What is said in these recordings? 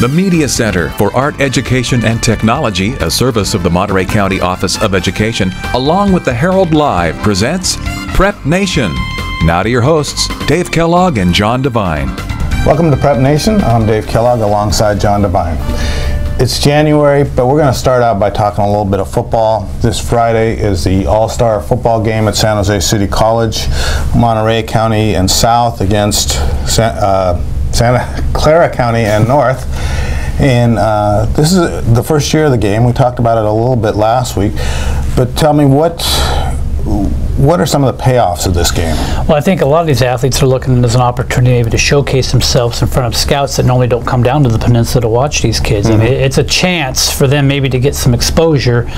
The Media Center for Art Education and Technology, a service of the Monterey County Office of Education, along with the Herald Live, presents PrepNation. Now to your hosts, Dave Kellogg and John Devine. Welcome to PrepNation. I'm Dave Kellogg alongside John Devine. It's January, but we're going to start out by talking a little bit of football. This Friday is the All-Star football game at San Jose City College, Monterey County and South against Santa Clara County and North. And this is the first year of the game. We talked about it a little bit last week, but tell me what are some of the payoffs of this game? Well, I think a lot of these athletes are looking at it as an opportunity to showcase themselves in front of scouts that normally don't come down to the peninsula to watch these kids. I mean, it's a chance for them maybe to get some exposure.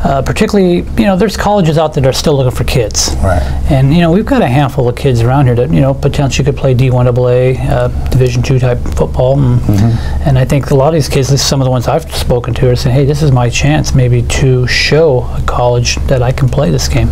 Particularly, there's colleges out there that are still looking for kids. Right. And, we've got a handful of kids around here that, potentially could play D1AA, Division II type football. And I think a lot of these kids, at least some of the ones I've spoken to, are saying, hey, this is my chance maybe to show a college that I can play this game.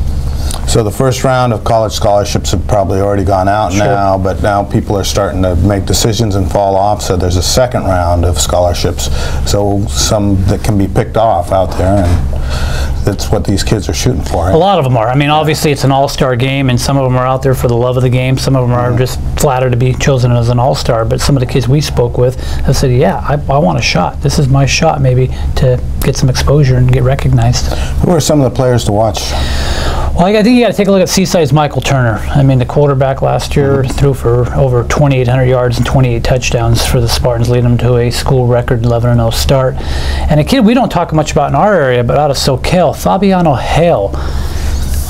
So the first round of college scholarships have probably already gone out now, but now people are starting to make decisions and fall off, so there's a second round of scholarships. So some that can be picked off out there, and that's what these kids are shooting for. Right? A lot of them are. I mean, obviously it's an all-star game, and some of them are out there for the love of the game. Some of them are just flattered to be chosen as an all-star, but some of the kids we spoke with have said, yeah, I want a shot. This is my shot maybe to get some exposure and get recognized. Who are some of the players to watch? Well, I think you got to take a look at Seaside's Michael Turner. I mean, the quarterback last year threw for over 2,800 yards and 28 touchdowns for the Spartans, leading them to a school record 11-0 start. And a kid we don't talk much about in our area, but out of Soquel, Fabiano Hale,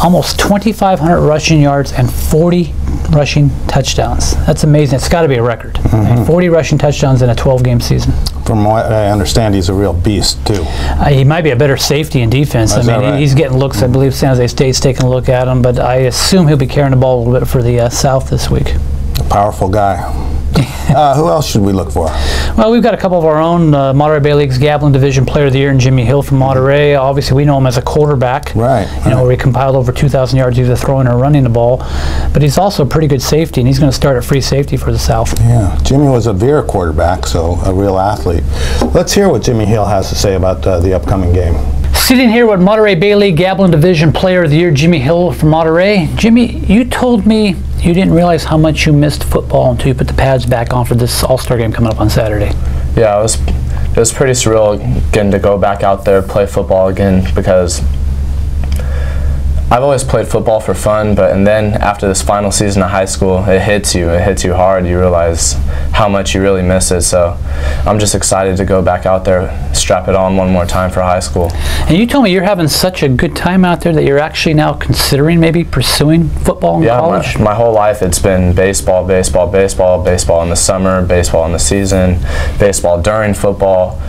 almost 2,500 rushing yards and 40 rushing touchdowns. That's amazing. It's got to be a record. 40 rushing touchdowns in a 12-game season. From what I understand, he's a real beast, too. He might be a better safety in defense. I mean, right? He's getting looks. I believe San Jose State's taking a look at him, but I assume he'll be carrying the ball a little bit for the South this week. A powerful guy. Who else should we look for? Well, we've got a couple of our own. Monterey Bay League's Gablin Division Player of the Year, and Jimmy Hill from Monterey. Obviously, we know him as a quarterback. Right. Where he compiled over 2,000 yards either throwing or running the ball. But he's also a pretty good safety, and he's going to start at free safety for the South. Yeah. Jimmy was a Veer quarterback, so a real athlete. Let's hear what Jimmy Hill has to say about the upcoming game. Sitting here with Monterey Bay League Gablin Division Player of the Year, Jimmy Hill from Monterey. Jimmy, you told me you didn't realize how much you missed football until you put the pads back on for this All-Star game coming up on Saturday. Yeah, it was pretty surreal getting to go back out there, play football again, because I've always played football for fun, and then after this final season of high school, it hits you hard. You realize how much you really miss it. So I'm just excited to go back out there, strap it on one more time for high school. And you told me you're having such a good time out there that you're actually now considering maybe pursuing football in college? Yeah, my whole life it's been baseball, baseball, baseball, baseball in the summer, baseball in the season, baseball during football.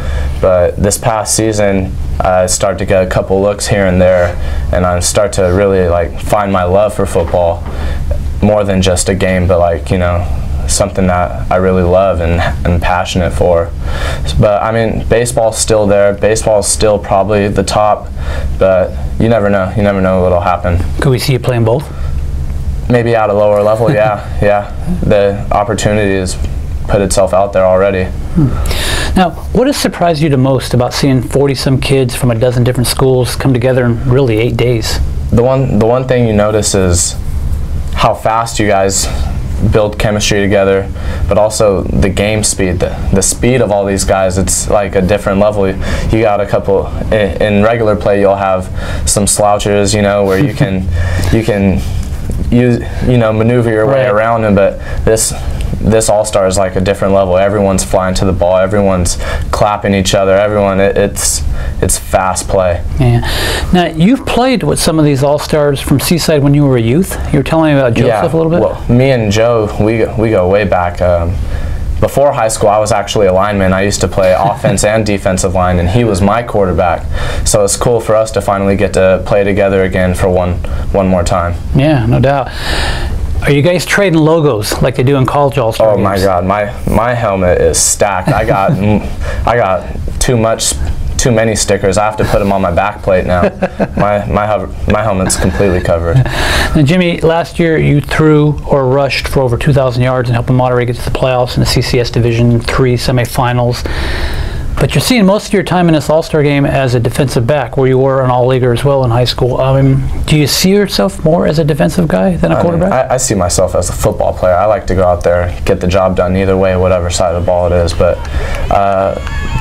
But this past season, I start to get a couple looks here and there, and I start to really find my love for football more than just a game, but something that I really love and passionate for. But I mean, baseball's still there. Baseball's still probably the top, but you never know. You never know what'll happen. Could we see you playing both? Maybe at a lower level, yeah. The opportunity has put itself out there already. Now, what has surprised you the most about seeing 40-some kids from a dozen different schools come together in really 8 days? The one thing you notice is how fast you guys build chemistry together, but also the game speed, the speed of all these guys. It's like a different level. You got a couple in regular play. You'll have some slouchers, where you can maneuver your way around them, but this all-star is like a different level. Everyone's flying to the ball. Everyone's clapping each other. It's fast play. Yeah. Now, you've played with some of these all-stars from Seaside when you were a youth. You were telling me about Joseph a little bit? Well, me and Joe, we go way back. Before high school, I was actually a lineman. I used to play offense and defensive line, and he was my quarterback. So it's cool for us to finally get to play together again for one more time. Yeah, no doubt. Are you guys trading logos like they do in college all-star games? My God, my helmet is stacked. I got too too many stickers. I have to put them on my back plate now. my helmet's completely covered. Now, Jimmy, last year you threw or rushed for over 2,000 yards and helped Monterey get to the playoffs in the CCS Division III semifinals. But you're seeing most of your time in this All-Star game as a defensive back, where you were an all-leaguer as well in high school. Do you see yourself more as a defensive guy than a quarterback? I see myself as a football player. I like to go out there, get the job done either way, whatever side of the ball it is. But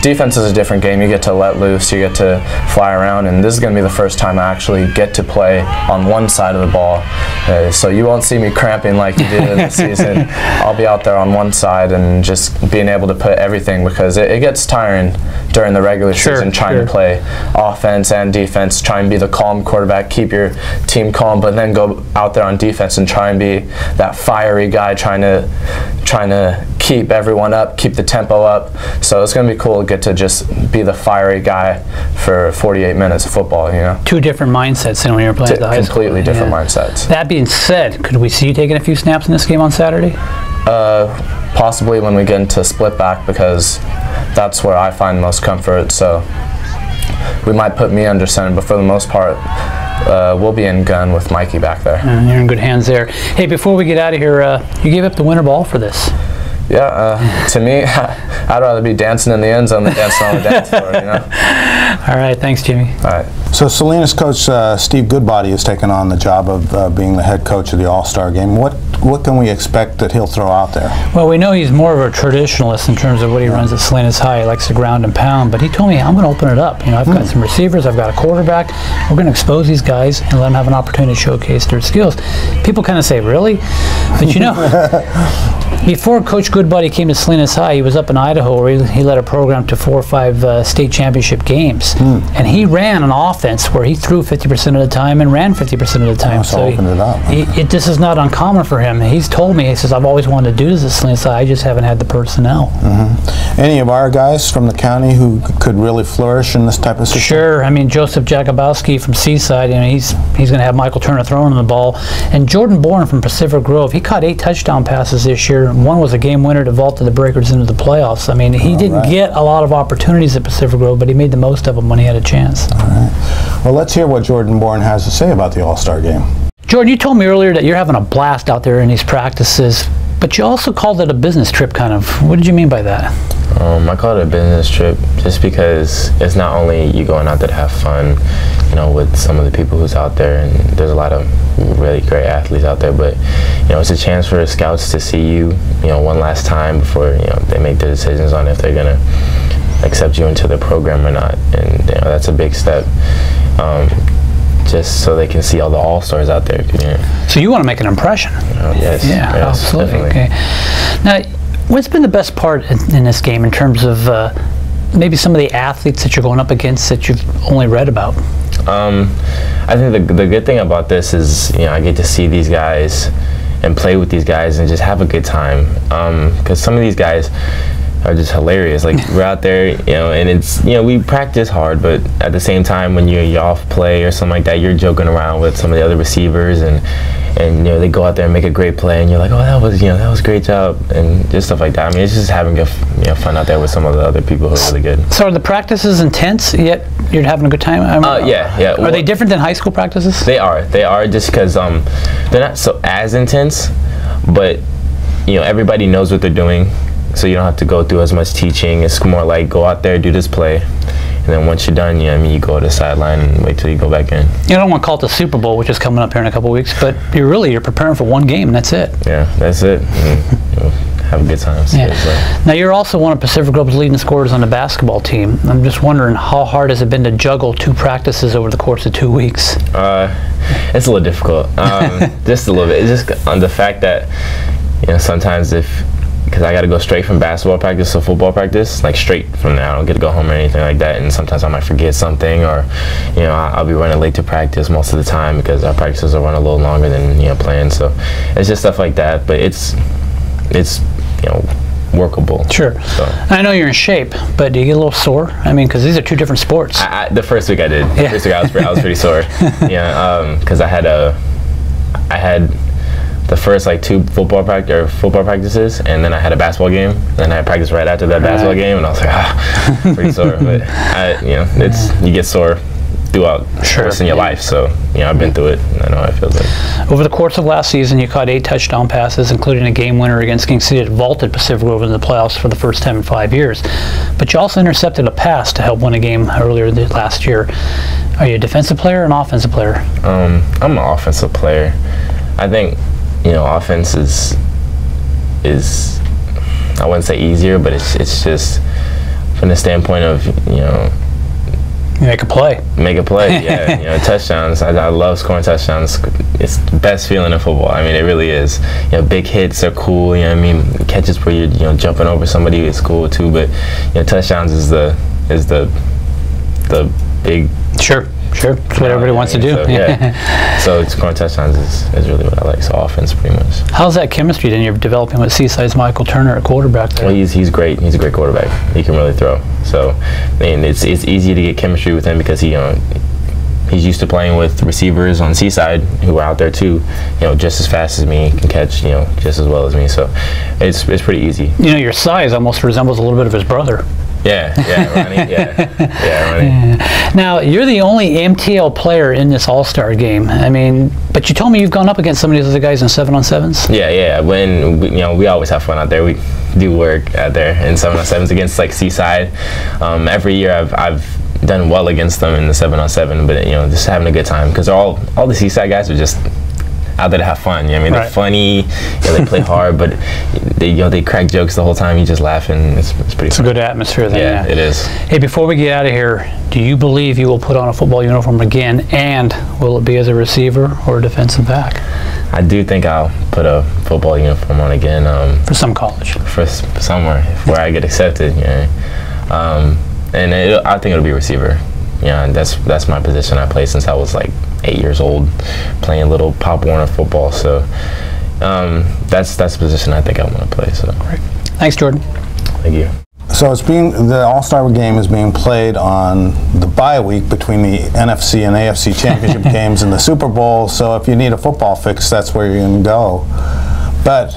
defense is a different game. You get to let loose, you get to fly around, and this is going to be the first time I actually get to play on one side of the ball. So you won't see me cramping like you did in the season. I'll be out there on one side and just being able to put everything, because it gets tiring during the regular season trying to play offense and defense, try and be the calm quarterback, keep your team calm, but then go out there on defense and try and be that fiery guy trying to keep everyone up, keep the tempo up. So it's going to be cool to get to just be the fiery guy for 48 minutes of football, you know. Two different mindsets than when you were playing at the high school. Completely different mindsets. That being said, could we see you taking a few snaps in this game on Saturday? Possibly when we get into split back, because that's where I find most comfort. So we might put me under center, but for the most part, we'll be in gun with Mikey back there. And you're in good hands there. Hey, before we get out of here, you gave up the winter ball for this. Yeah, to me, I'd rather be dancing in the end zone than dancing on the dance floor, you know. All right, thanks, Jimmy. All right. So Salinas coach Steve Goodbody has taken on the job of being the head coach of the All-Star game. What can we expect that he'll throw out there? Well, we know he's more of a traditionalist in terms of what he runs at Salinas High. He likes to ground and pound, but he told me, I'm going to open it up. You know, I've got some receivers, I've got a quarterback. We're going to expose these guys and let them have an opportunity to showcase their skills. People kind of say, really? But you know, before Coach Goodbody came to Salinas High, he was up in Idaho where he led a program to 4 or 5 state championship games. And he ran an offense where he threw 50% of the time and ran 50% of the time. So opened it up. This is not uncommon for him. He's told me, he says, I've always wanted to do this at Salinas High, I just haven't had the personnel. Any of our guys from the county who could really flourish in this type of situation? Sure. I mean, Joseph Jakubowski from Seaside, you know, he's going to have Michael Turner throwing him the ball. And Jordan Bourne from Pacific Grove, he caught 8 touchdown passes this year. One was a game winner to vault to the Breakers into the playoffs. I mean, he didn't get a lot of opportunities at Pacific Grove, but he made the most of them when he had a chance. All right. Well, let's hear what Jordan Bourne has to say about the All-Star game. Jordan, you told me earlier that you're having a blast out there in these practices, but you also called it a business trip, kind of. What did you mean by that? I call it a business trip just because it's not only you going out there to have fun, you know, with some of the people who's out there, and there's a lot of really great athletes out there, but, you know, it's a chance for the scouts to see you, you know, one last time before, you know, they make their decisions on if they're going to accept you into the program or not. And, you know, that's a big step. Just so they can see all the all-stars out there. So you want to make an impression? Yes. Yeah, yes, absolutely. Definitely. Okay. Now, what's been the best part in this game in terms of maybe some of the athletes that you're going up against that you've only read about? I think the good thing about this is, you know, I get to see these guys and play with these guys and just have a good time. Because some of these guys are just hilarious. Like, we're out there, you know, and it's, you know, we practice hard, but at the same time, when you're off play or something like that, you're joking around with some of the other receivers, and you know, they go out there and make a great play, and you're like, oh, that was a great job, and just stuff like that. I mean, it's just having fun out there with some of the other people who are really good. So are the practices intense, yet you're having a good time? Yeah. Are they different than high school practices? They are just because they're not so as intense, but, you know, everybody knows what they're doing. So you don't have to go through as much teaching. It's more like, go out there, do this play, and then once you're done, you go to the sideline and wait till you go back in. You don't want to call it the Super Bowl, which is coming up here in a couple of weeks, but you're preparing for one game, and that's it. Yeah, that's it. And, have a good time. Yeah. Now, you're also one of Pacific Grove's leading scorers on the basketball team. I'm just wondering, how hard has it been to juggle 2 practices over the course of 2 weeks? It's a little difficult. Just a little bit. It's just on the fact that, you know, sometimes because I got to go straight from basketball practice to football practice, like straight from there. I don't get to go home or anything like that, and sometimes I might forget something, or, you know, I'll be running late to practice most of the time because our practices will run a little longer than, you know, planned. So it's just stuff like that, but it's you know, workable. Sure. So. I know you're in shape, but do you get a little sore? I mean, because these are 2 different sports. The first week I did. The first week I was pretty sore. Yeah, because I had the first like 2 football practices, and then I had a basketball game. Then I had practice right after that basketball game, and I was like, pretty sore. But you get sore throughout the rest of your life. So I've been through it, and I know how it feels like. Over the course of last season, you caught 8 touchdown passes, including a game winner against King City that vaulted Pacific over in the playoffs for the first time in 5 years. But you also intercepted a pass to help win a game earlier last year. Are you a defensive player or an offensive player? I'm an offensive player. I think offense is I wouldn't say easier, but it's just from the standpoint of you make a play. Make a play, yeah. Touchdowns. I love scoring touchdowns. It's the best feeling in football. I mean, it really is. Big hits are cool. Catches where you're jumping over somebody is cool too. But touchdowns is the big. Sure. It's what everybody wants to do. So scoring touchdowns is really what I like. So offense, pretty much. How's that chemistry then you're developing with Seaside's Michael Turner at quarterback there? Well, he's great. He's a great quarterback. He can really throw. So it's easy to get chemistry with him because he's used to playing with receivers on Seaside who are out there too, just as fast as me, can catch, just as well as me. So it's pretty easy. Your size almost resembles a little bit of his brother. Yeah, Ronnie. Now, you're the only MTL player in this All-Star game. I mean, but you told me you've gone up against some of these other guys in 7-on-7s? Yeah. When we always have fun out there. We do work out there in 7-on-7s against like Seaside. Every year I've done well against them in the 7-on-7, but just having a good time because all the Seaside guys are just out there to have fun. They're funny. They play hard, but they crack jokes the whole time. You just laugh, and it's pretty fun. It's a good atmosphere there. Yeah, it is. Hey, before we get out of here, do you believe you will put on a football uniform again, and will it be as a receiver or a defensive back? I do think I'll put a football uniform on again. For some college. For somewhere where I get accepted. And I think it'll be receiver. That's my position I played since I was like 8 years old, playing little Pop Warner football. So that's the position I think I want to play. So great. Thanks, Jordan. Thank you. So the All-Star game is being played on the bye week between the NFC and AFC championship games and the Super Bowl. So if you need a football fix, that's where you're going to go. But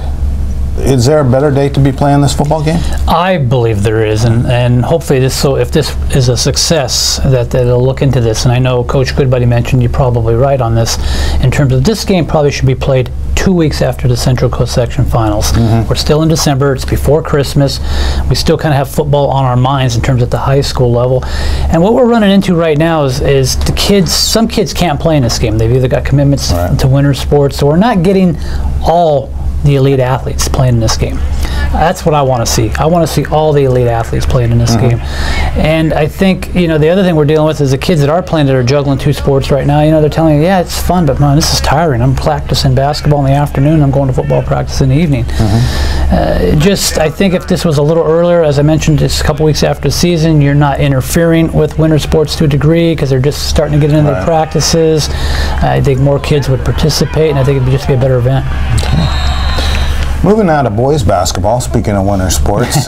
is there a better date to be playing this football game? I believe there is, and hopefully if this is a success, that they'll look into this. And I know Coach Goodbuddy mentioned you're probably right on this, in terms of this game probably should be played 2 weeks after the Central Coast Section Finals. We're still in December, it's before Christmas. We still kind of have football on our minds in terms of the high school level. And what we're running into right now is the kids, some kids can't play in this game. They've either got commitments to winter sports, so we're not getting all the elite athletes playing in this game. That's what I want to see. I want to see all the elite athletes playing in this game. And I think, the other thing we're dealing with is the kids that are playing that are juggling 2 sports right now, they're telling you, yeah, it's fun, but man, this is tiring. I'm practicing basketball in the afternoon, I'm going to football practice in the evening. I think if this was a little earlier, as I mentioned, just a couple weeks after the season, you're not interfering with winter sports to a degree because they're just starting to get into their practices. I think more kids would participate, and I think it would just be a better event. Moving now to boys basketball, speaking of winter sports,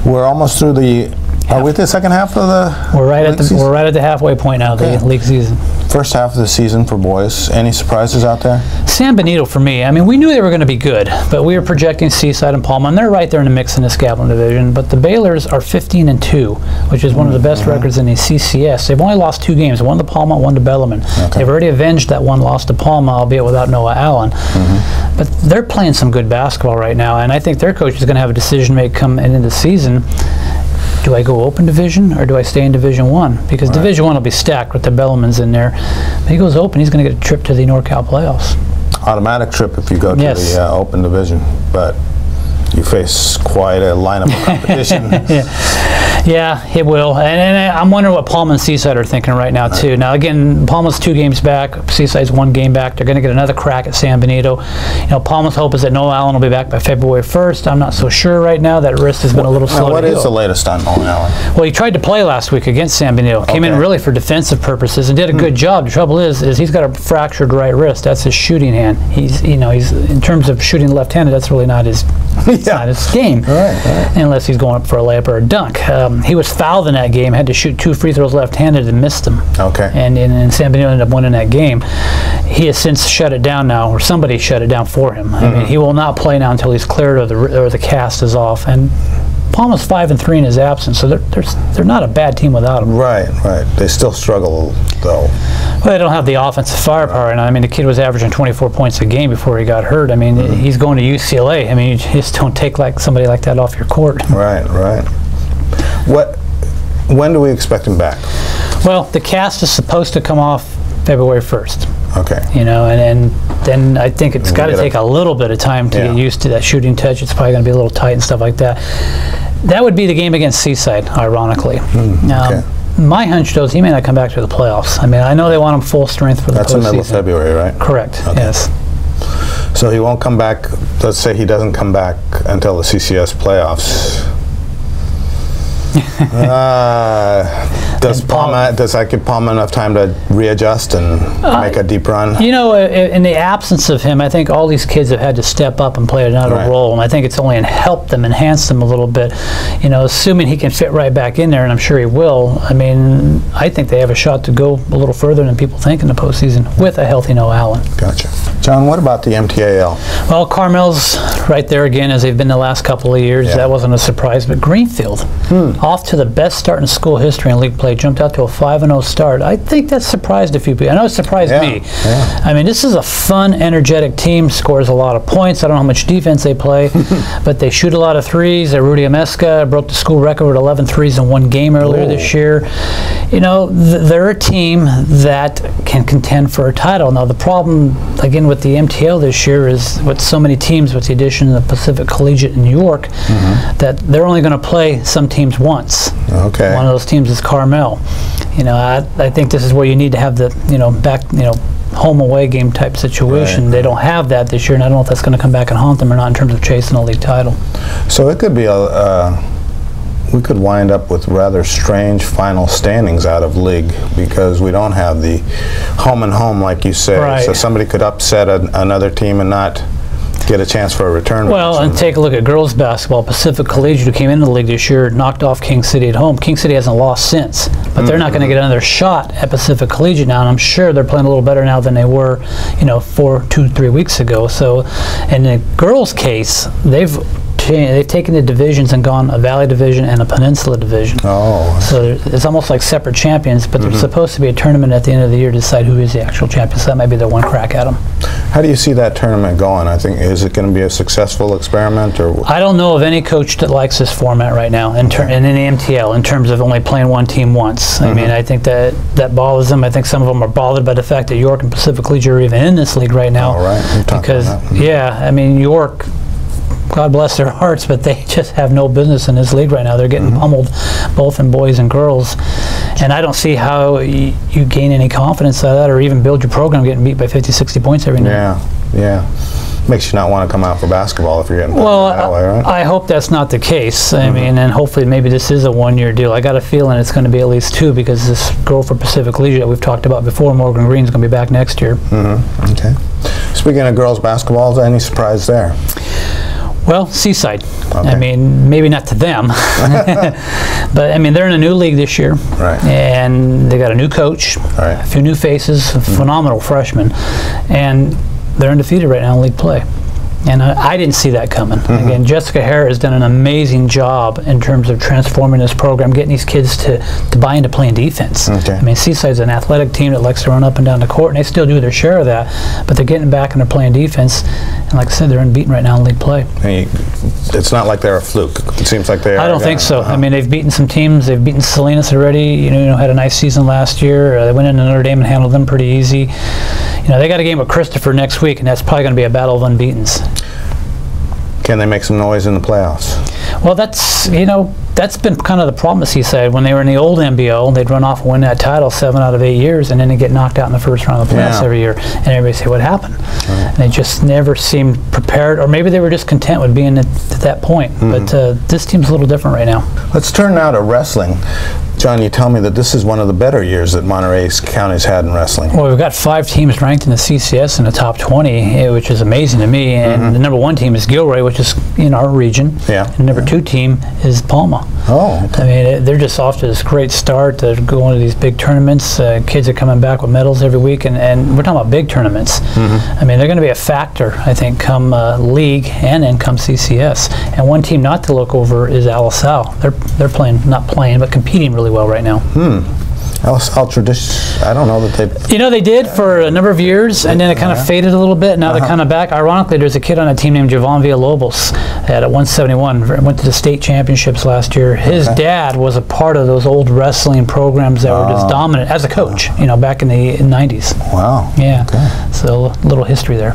we're almost through the, are we at the second half of the We're right at the halfway point now of the league season. First half of the season for boys. Any surprises out there? San Benito for me. I mean, we knew they were going to be good, but we were projecting Seaside and Palma, and they're right there in the mix in the Scabland division. But the Baylors are 15-2, which is one of the best records in the CCS. They've only lost 2 games, one to Palma, one to Bellarmine. They've already avenged that one loss to Palma, albeit without Noah Allen. But they're playing some good basketball right now, and I think their coach is going to have a decision to make come into the season. Do I go open division or do I stay in Division 1? Because Division 1 will be stacked with the Bellarmines in there. If he goes open, he's going to get a trip to the NorCal playoffs. Automatic trip if you go to the open division, but you face quite a lineup of competition. Yeah, it will. And I'm wondering what Palma and Seaside are thinking right now, too. Now, again, Palma's 2 games back. Seaside's 1 game back. They're going to get another crack at San Benito. Palma's hope is that Noah Allen will be back by February 1st. I'm not so sure right now. That wrist has been a little slow. What is the latest on Noah Allen? Well, he tried to play last week against San Benito. Came in really for defensive purposes and did a good job. The trouble is he's got a fractured right wrist. That's his shooting hand. He's in terms of shooting left-handed, that's really not his, not his game, unless he's going up for a layup or a dunk. He was fouled in that game, had to shoot 2 free throws left-handed and missed them. Okay. And San Benito ended up winning that game. He has since shut it down now, or somebody shut it down for him. I mean, he will not play now until he's cleared or the cast is off. And Palma's 5-3 in his absence, so they're not a bad team without him. Right, right. They still struggle, though. Well, they don't have the offensive firepower. And I mean, the kid was averaging 24 points a game before he got hurt. I mean, he's going to UCLA. I mean, you just don't take somebody like that off your court. Right, right. When do we expect him back? Well, the cast is supposed to come off February 1st. Okay. You know, and then I think it's got to take a little bit of time to get used to that shooting touch. It's probably going to be a little tight and stuff like that. That would be the game against Seaside, ironically. Okay. My hunch, though, is he may not come back to the playoffs. I mean, I know they want him full strength for the postseason. That's in the middle of February, right? Correct, okay. Yes. So he won't come back, let's say he doesn't come back until the CCS playoffs. Does that give Palma enough time to readjust and make a deep run? You know, in the absence of him, I think all these kids have had to step up and play another role, and I think it's only helped them, enhanced them a little bit. You know, assuming he can fit right back in there, and I'm sure he will. I mean, I think they have a shot to go a little further than people think in the postseason with a healthy Noah Allen. Gotcha. John, what about the MCAEL? Well, Carmel's right there again, as they've been the last couple of years. That wasn't a surprise, but Greenfield, off to the best start in school history in league play, jumped out to a 5-0 start. I think that surprised a few people. I know it surprised me. Yeah. I mean, this is a fun, energetic team, scores a lot of points. I don't know how much defense they play, but they shoot a lot of threes. Rudy Amesca broke the school record with 11 threes in one game earlier this year. You know, they're a team that can contend for a title. Now, the problem, again, with the MTL this year is with so many teams, with the addition of the Pacific Collegiate in New York, that they're only going to play some teams once. Okay. One of those teams is Carmel. You know, I think this is where you need to have the, home away game type situation. Right. They don't have that this year, and I don't know if that's going to come back and haunt them or not in terms of chasing a league title. So it could be we could wind up with rather strange final standings out of league because we don't have the home and home, like you say. Right. So somebody could upset another team and not get a chance for a return. Well, and take a look at girls basketball. Pacific Collegiate, who came into the league this year, knocked off King City at home. King City hasn't lost since, but they're not going to get another shot at Pacific Collegiate now, and I'm sure they're playing a little better now than they were, 2-3 weeks ago. So in the girls' case, they've taken the divisions and gone a Valley Division and a Peninsula Division. Oh. So it's almost like separate champions, but there's supposed to be a tournament at the end of the year to decide who is the actual champion. So that might be their one crack at them. How do you see that tournament going? I think, is it going to be a successful experiment? Or I don't know of any coach that likes this format right now, and in the MTL, in terms of only playing one team once. I mean, I think that bothers them. I think some of them are bothered by the fact that York and Pacific Collegiate are even in this league right now. All right. Because, I mean, York, God bless their hearts, but they just have no business in this league right now. They're getting pummeled, both in boys and girls. And I don't see how you gain any confidence out of that or even build your program getting beat by 50, 60 points every night. Yeah. Makes you not want to come out for basketball if you're getting that way, right? I hope that's not the case. I mean, and hopefully maybe this is a one-year deal. I got a feeling it's going to be at least 2 because this girl for Pacific Collegiate that we've talked about before, Morgan Green, is going to be back next year. Okay. Speaking of girls basketball, is there any surprise there? Well, Seaside. Okay. I mean, maybe not to them, but I mean, they're in a new league this year, right? And they got a new coach, a few new faces, phenomenal freshmen, and they're undefeated right now in league play. And I didn't see that coming. Again, Jessica Hare has done an amazing job in terms of transforming this program, getting these kids to buy into playing defense. I mean, Seaside's an athletic team that likes to run up and down the court, and they still do their share of that, but they're getting back and they're playing defense. And like I said, they're unbeaten right now in league play. It's not like they're a fluke. It seems like they are. I don't think so. I mean, they've beaten some teams. They've beaten Salinas already. Had a nice season last year. They went into Notre Dame and handled them pretty easy. They got a game with Christopher next week, and that's probably going to be a battle of unbeatens. Can they make some noise in the playoffs? Well, that's been kind of the problem with Seaside. When they were in the old NBO, they'd run off and win that title 7 out of 8 years, and then they get knocked out in the first round of the playoffs every year. And everybody say, what happened? And they just never seemed prepared, or maybe they were just content with being at that point. But this team's a little different right now. Let's turn now to wrestling. John, you tell me that this is one of the better years that Monterey County's had in wrestling. Well, we've got 5 teams ranked in the CCS in the top 20, which is amazing to me. And the number 1 team is Gilroy, which is in our region. And the number 2 team is Palma. Oh, okay. I mean, they're just off to this great start. They're going to these big tournaments. Kids are coming back with medals every week, and we're talking about big tournaments. I mean, they're going to be a factor, I think, come league and then come CCS. And one team not to look over is Alisal. They're playing, not playing, but competing really well right now. Alisal tradition, I don't know that they... You know, they did for a number of years, and then it kind of faded a little bit. Now they're kind of back. Ironically, there's a kid on a team named Javon Villalobos at 171. Went to the state championships last year. His dad was a part of those old wrestling programs that were just dominant as a coach, you know, back in the 90s. Wow. Yeah. Okay. So a little history there.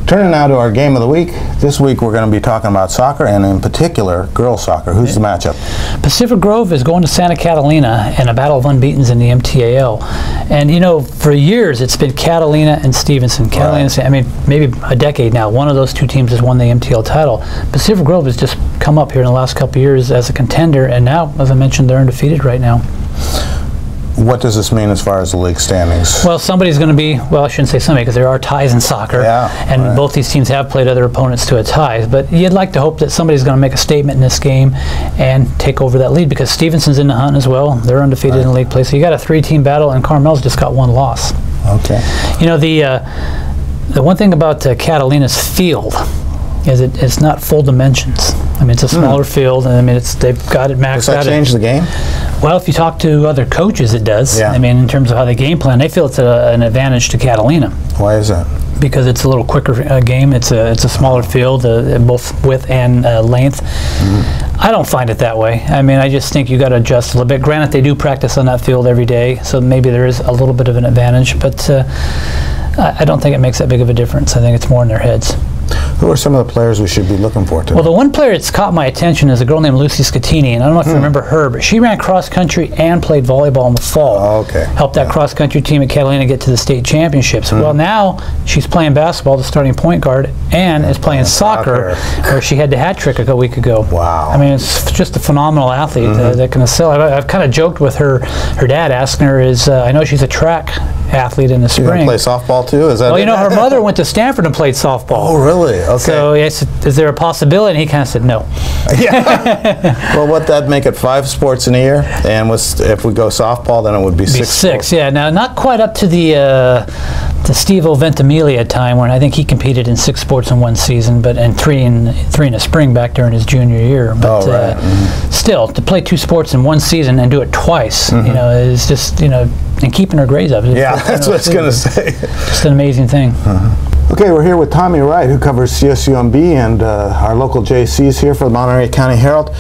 Turning now to our game of the week. This week we're going to be talking about soccer, and in particular, girls soccer. Who's the matchup? Pacific Grove is going to Santa Catalina in a battle of unbeatens in the MTAL. And, you know, for years it's been Catalina and Stevenson. Catalina, I mean, maybe a decade now, one of those two teams has won the MTL title. Pacific Grove has just come up here in the last couple of years as a contender, and now, as I mentioned, they're undefeated right now. What does this mean as far as the league standings? Well, somebody's going to be, well, I shouldn't say somebody, because there are ties in soccer, and both these teams have played other opponents to a tie, but you'd like to hope that somebody's going to make a statement in this game and take over that lead, because Stevenson's in the hunt as well. They're undefeated in league play, so you got a 3-team battle, and Carmel's just got one loss. Okay. You know, the one thing about Catalina's field is it's not full dimensions. I mean, it's a smaller field, and I mean, they've got it maxed out. Does that change the game? Well, if you talk to other coaches, it does. I mean, in terms of how they game plan, they feel it's an advantage to Catalina. Why is that? Because it's a little quicker game. It's a smaller field, both width and length. I don't find it that way. I mean, I just think you got to adjust a little bit. Granted, they do practice on that field every day, so maybe there is a little bit of an advantage, but I don't think it makes that big of a difference. I think it's more in their heads. Who are some of the players we should be looking for today? Well, the one player that's caught my attention is a girl named Lucy Scatini, and I don't know if you remember her, but she ran cross country and played volleyball in the fall. Oh, okay. Helped that cross country team at Catalina get to the state championships. Well, now she's playing basketball, the starting point guard, and is playing soccer, where she had the hat trick a week ago. Wow. I mean, it's just a phenomenal athlete that can excel. I've kind of joked with her dad, asking her, I know she's a track athlete in the spring. You play softball too? Is that well, you know, her mother went to Stanford and played softball. Oh, really? Okay. So, yes, is there a possibility? And he kind of said no. Yeah. Well, would that make it 5 sports in a year? And if we go softball, then it would be 6 sports. Yeah. Now, not quite up to the Steve-O Ventimiglia time, when I think he competed in 6 sports in one season, but and three in the spring back during his junior year. But still, to play 2 sports in one season and do it twice, you know, is just, you know, and keeping her grades up. Yeah, that's what I was going to say. Just an amazing thing. Okay, we're here with Tommy Wright, who covers CSUMB, and our local JCs here for the Monterey County Herald.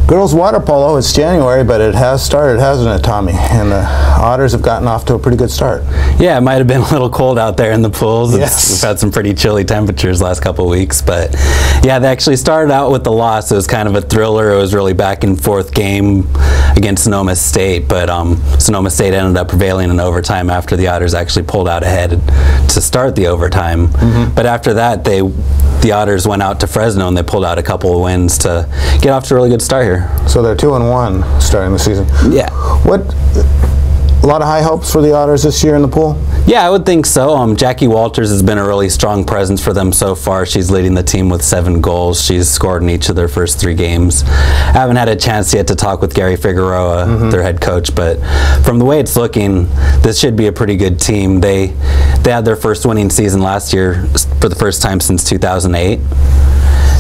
Girls water polo, it's January, but it has started, hasn't it, Tommy? And the Otters have gotten off to a pretty good start. Yeah, it might have been a little cold out there in the pools. Yes. We've had some pretty chilly temperatures last couple of weeks, but yeah, they actually started out with the loss. It was kind of a thriller. It was really back and forth game against Sonoma State, but Sonoma State ended up prevailing in overtime after the Otters actually pulled out ahead to start the overtime. But after that, the Otters went out to Fresno and they pulled out a couple of wins to get off to a really good start here. So they're 2-1 starting the season. Yeah. A lot of high hopes for the Otters this year in the pool? Yeah, I would think so. Jackie Walters has been a really strong presence for them so far. She's leading the team with 7 goals. She's scored in each of their first 3 games. I haven't had a chance yet to talk with Gary Figueroa, their head coach, but from the way it's looking, this should be a pretty good team. They had their first winning season last year for the first time since 2008.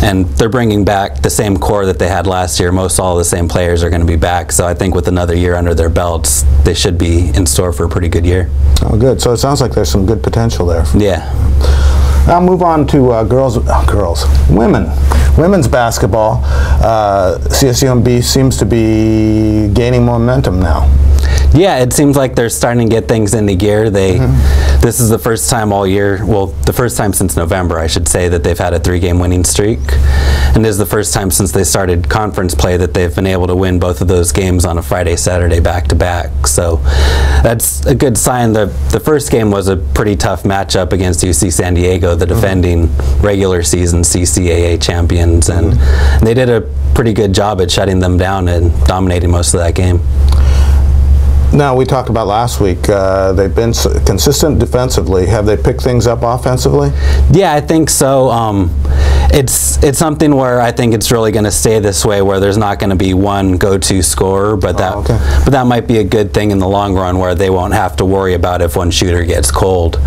And they're bringing back the same core that they had last year. Most all of the same players are going to be back. So I think with another year under their belts, they should be in store for a pretty good year. Oh, good. So it sounds like there's some good potential there. Yeah. I'll move on to women's basketball. CSUMB seems to be gaining momentum now. Yeah, it seems like they're starting to get things into gear. This is the first time all year, well, the first time since November, I should say, that they've had a 3-game winning streak. And this is the first time since they started conference play that they've been able to win both of those games on a Friday, Saturday back-to-back. So that's a good sign. The first game was a pretty tough matchup against UC San Diego, the defending regular season CCAA champions. And they did a pretty good job at shutting them down and dominating most of that game. Now, we talked about last week, they've been consistent defensively. Have they picked things up offensively? Yeah, I think so. It's something where I think it's really going to stay this way, where there's not going to be one go-to scorer, but that might be a good thing in the long run, where they won't have to worry about if one shooter gets cold.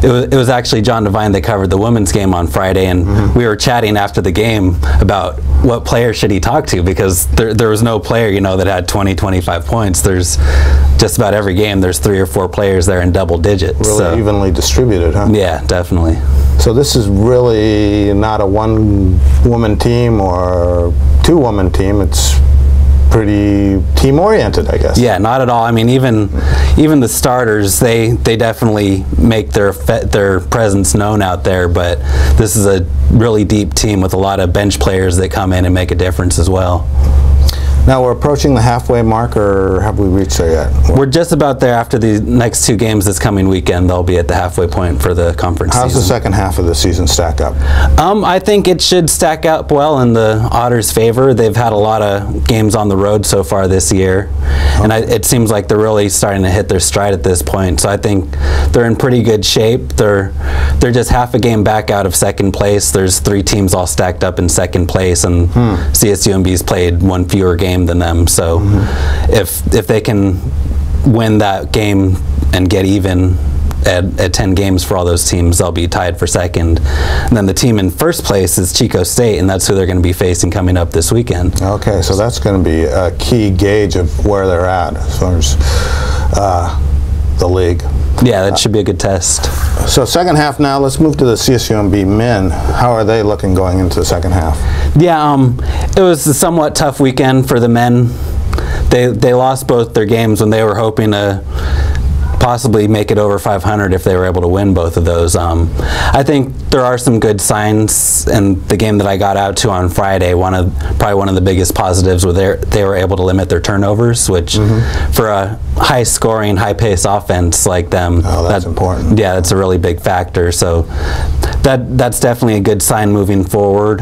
It was actually John Devine that covered the women's game on Friday, and we were chatting after the game about what player should he talk to, because there was no player, you know, that had 20, 25 points. There's just about every game, there's 3 or 4 players there in double digits. Really evenly distributed, huh? Yeah, definitely. So this is really not a one-woman team or two-woman team. It's pretty team-oriented, I guess. Yeah, not at all. I mean, even the starters, they definitely make their presence known out there, but this is a really deep team with a lot of bench players that come in and make a difference as well. Now we're approaching the halfway mark, or have we reached there yet? We're just about there. After the next 2 games this coming weekend, they'll be at the halfway point for the conference season. How's the second half of the season stack up? I think it should stack up well in the Otters' favor. They've had a lot of games on the road so far this year, and it seems like they're really starting to hit their stride at this point. So I think they're in pretty good shape. They're just half a game back out of second place. There's 3 teams all stacked up in second place, and CSUMB's played 1 fewer game than them. So if they can win that game and get even at 10 games for all those teams, they'll be tied for second. And then the team in first place is Chico State, and that's who they're going to be facing coming up this weekend. Okay, so that's going to be a key gauge of where they're at as far as the league. Yeah, that should be a good test. So second half now, let's move to the CSUMB men. How are they looking going into the second half? Yeah, it was a somewhat tough weekend for the men. They lost both their games when they were hoping to possibly make it over 500 if they were able to win both of those. I think there are some good signs in the game that I got out to on Friday. Probably one of the biggest positives was they were able to limit their turnovers, which for a high-scoring, high-paced offense like them, that's important. Yeah, that's a really big factor. So that's definitely a good sign moving forward.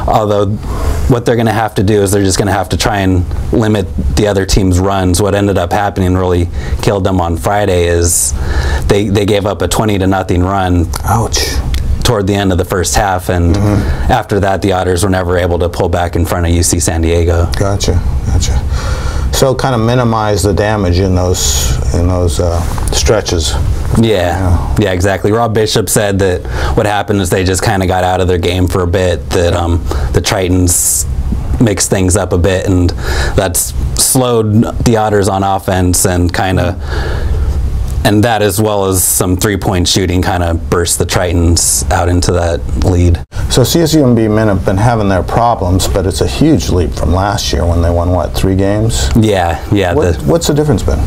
Although what they're going to have to do is they're just going to have to try and limit the other team's runs. What ended up happening really killed them on Friday is they gave up a 20-0 run. Ouch. Toward the end of the first half, and after that the Otters were never able to pull back in front of UC San Diego. Gotcha. So kind of minimize the damage in those stretches. Yeah, exactly. Rob Bishop said that what happened is they just kind of got out of their game for a bit, that the Tritons mixed things up a bit, and that's slowed the Otters on offense, and that, as well as some 3-point shooting, kind of burst the Tritons out into that lead. So CSUMB men have been having their problems, but it's a huge leap from last year when they won, what, 3 games? Yeah. What's the difference been?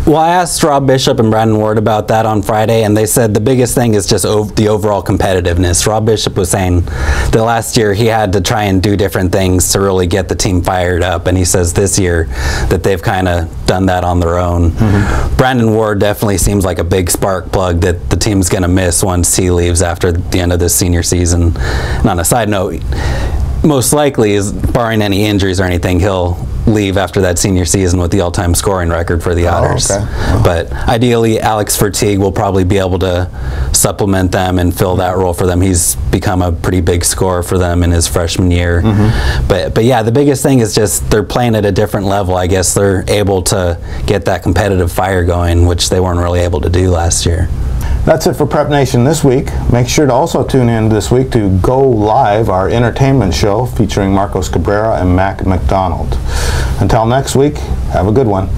Well, I asked Rob Bishop and Brandon Ward about that on Friday, and they said the biggest thing is just the overall competitiveness. Rob Bishop was saying that last year he had to try and do different things to really get the team fired up, and he says this year that they've kind of done that on their own. Brandon Ward definitely seems like a big spark plug that the team's going to miss once he leaves after the end of this senior season. And on a side note, most likely, is barring any injuries or anything, he'll leave after that senior season with the all-time scoring record for the Otters. But ideally, Alex Verteague will probably be able to supplement them and fill that role for them. He's become a pretty big scorer for them in his freshman year. But yeah, the biggest thing is just they're playing at a different level. I guess they're able to get that competitive fire going, which they weren't really able to do last year. That's it for PrepNation this week. Make sure to also tune in this week to Go Live, our entertainment show featuring Marcos Cabrera and Mac McDonald. Until next week, have a good one.